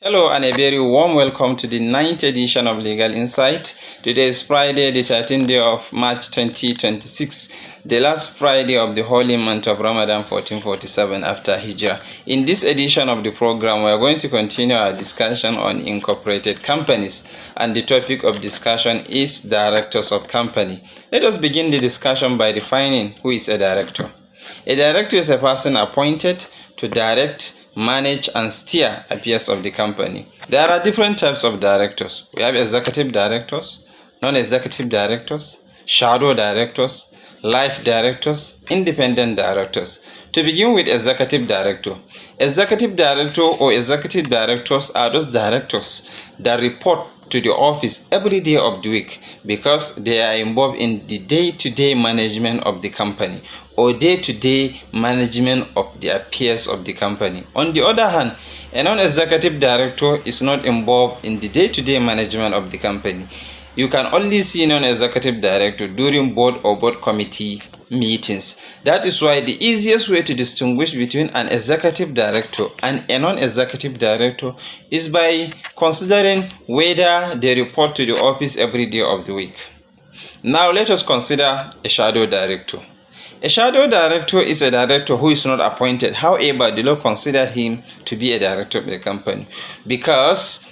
Hello and a very warm welcome to the ninth edition of Legal Insight. Today is Friday, the 13th day of March 2026, the last Friday of the holy month of Ramadan 1447 after Hijrah. In this edition of the program, we are going to continue our discussion on incorporated companies, and the topic of discussion is directors of company. Let us begin the discussion by defining who is a director. A director is a person appointed to direct, manage and steer affairs of the company. There are different types of directors. We have executive directors, non-executive directors, shadow directors, life directors, independent directors. To begin with, executive director. Executive director or executive directors are those directors that report to the office every day of the week because they are involved in the day-to-day management of the company or day-to-day management of the affairs of the company. On the other hand, a non-executive director is not involved in the day-to-day management of the company. You can only see non-executive director during board or board committee meetings. That is why the easiest way to distinguish between an executive director and a non-executive director is by considering whether they report to the office every day of the week. Now let us consider a shadow director. A shadow director is a director who is not appointed. However, the law considers him to be a director of the company because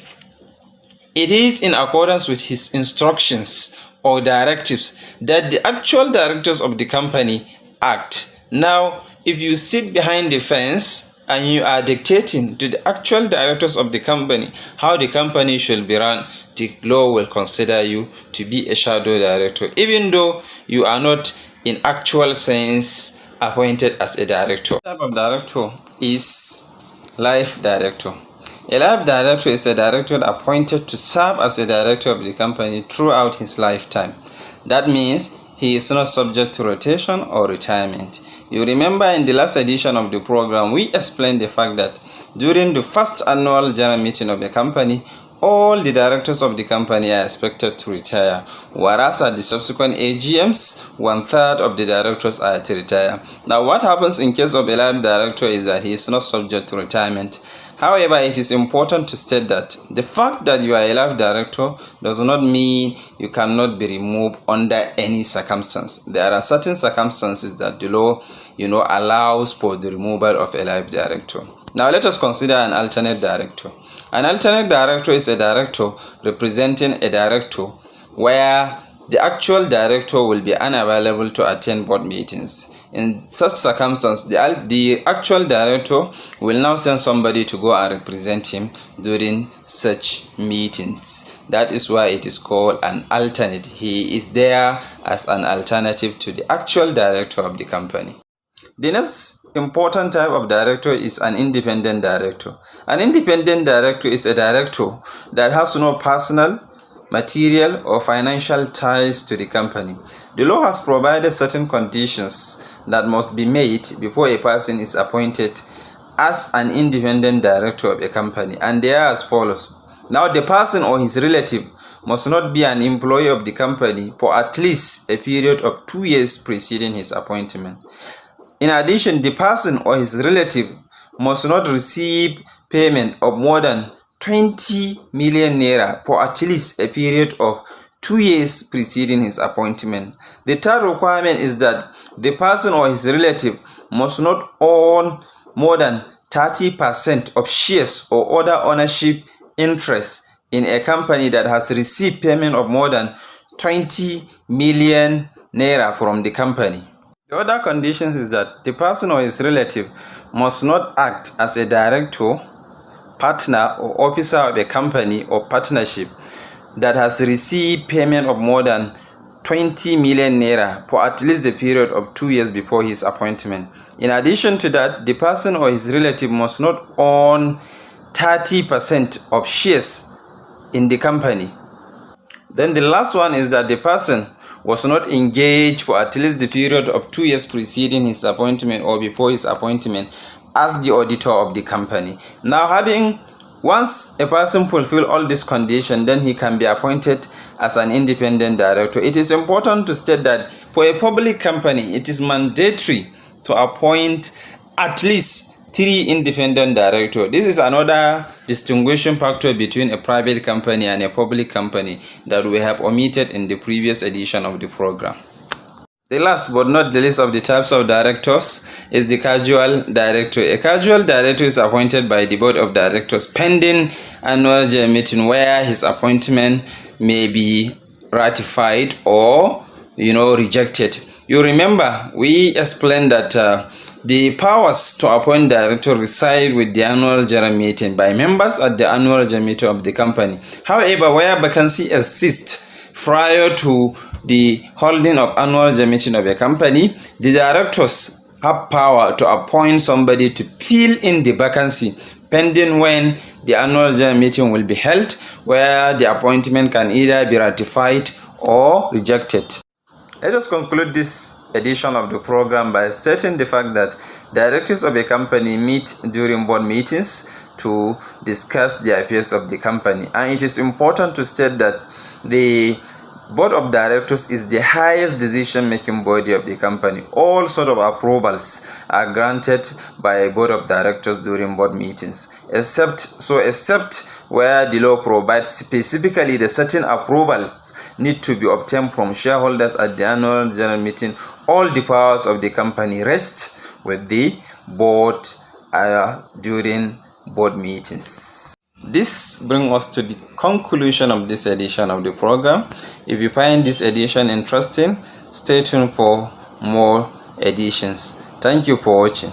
it is in accordance with his instructions or directives that the actual directors of the company act. Now, if you sit behind the fence and you are dictating to the actual directors of the company how the company should be run, the law will consider you to be a shadow director, even though you are not in actual sense appointed as a director. The type of director is life director. A life director is a director appointed to serve as a director of the company throughout his lifetime. That means he is not subject to rotation or retirement. You remember in the last edition of the program, we explained the fact that during the first annual general meeting of the company, all the directors of the company are expected to retire, whereas at the subsequent AGMs, 1/3 of the directors are to retire. Now, what happens in case of a life director is that he is not subject to retirement. However, it is important to state that the fact that you are a life director does not mean you cannot be removed under any circumstance. There are certain circumstances that the law, allows for the removal of a life director. Now, let us consider an alternate director. An alternate director is a director representing a director where the actual director will be unavailable to attend board meetings. In such circumstance, the actual director will now send somebody to go and represent him during such meetings. That is why it is called an alternate. He is there as an alternative to the actual director of the company. The next important type of director is an independent director. An independent director is a director that has no personal, material or financial ties to the company. The law has provided certain conditions that must be met before a person is appointed as an independent director of a company, and they are as follows. Now, the person or his relative must not be an employee of the company for at least a period of 2 years preceding his appointment. In addition, the person or his relative must not receive payment of more than 20 million naira for at least a period of 2 years preceding his appointment. The third requirement is that the person or his relative must not own more than 30% of shares or other ownership interest in a company that has received payment of more than 20 million naira from the company. The other conditions is that the person or his relative must not act as a director, partner or officer of a company or partnership that has received payment of more than 20 million naira for at least the period of 2 years before his appointment. In addition to that, the person or his relative must not own 30% of shares in the company. Then the last one is that the person was not engaged for at least the period of 2 years preceding his appointment or before his appointment as the auditor of the company. Now, once a person fulfills all these conditions, then he can be appointed as an independent director. It is important to state that for a public company, it is mandatory to appoint at least 3. Independent director. This is another distinguishing factor between a private company and a public company that we have omitted in the previous edition of the program. The last but not the least of the types of directors is the casual director. A casual director is appointed by the board of directors pending annual general meeting, where his appointment may be ratified or rejected. You remember we explained that the powers to appoint director reside with the annual general meeting by members at the annual general meeting of the company. However, where vacancy exists prior to the holding of annual general meeting of a company, the directors have power to appoint somebody to fill in the vacancy pending when the annual general meeting will be held, where the appointment can either be ratified or rejected. Let us conclude this edition of the program by stating the fact that directors of a company meet during board meetings to discuss the affairs of the company, and it is important to state that the board of directors is the highest decision-making body of the company. All sort of approvals are granted by board of directors during board meetings, except where the law provides specifically the certain approvals need to be obtained from shareholders at the annual general meeting. All the powers of the company rest with the board during board meetings. This brings us to the conclusion of this edition of the program. If you find this edition interesting, stay tuned for more editions. Thank you for watching.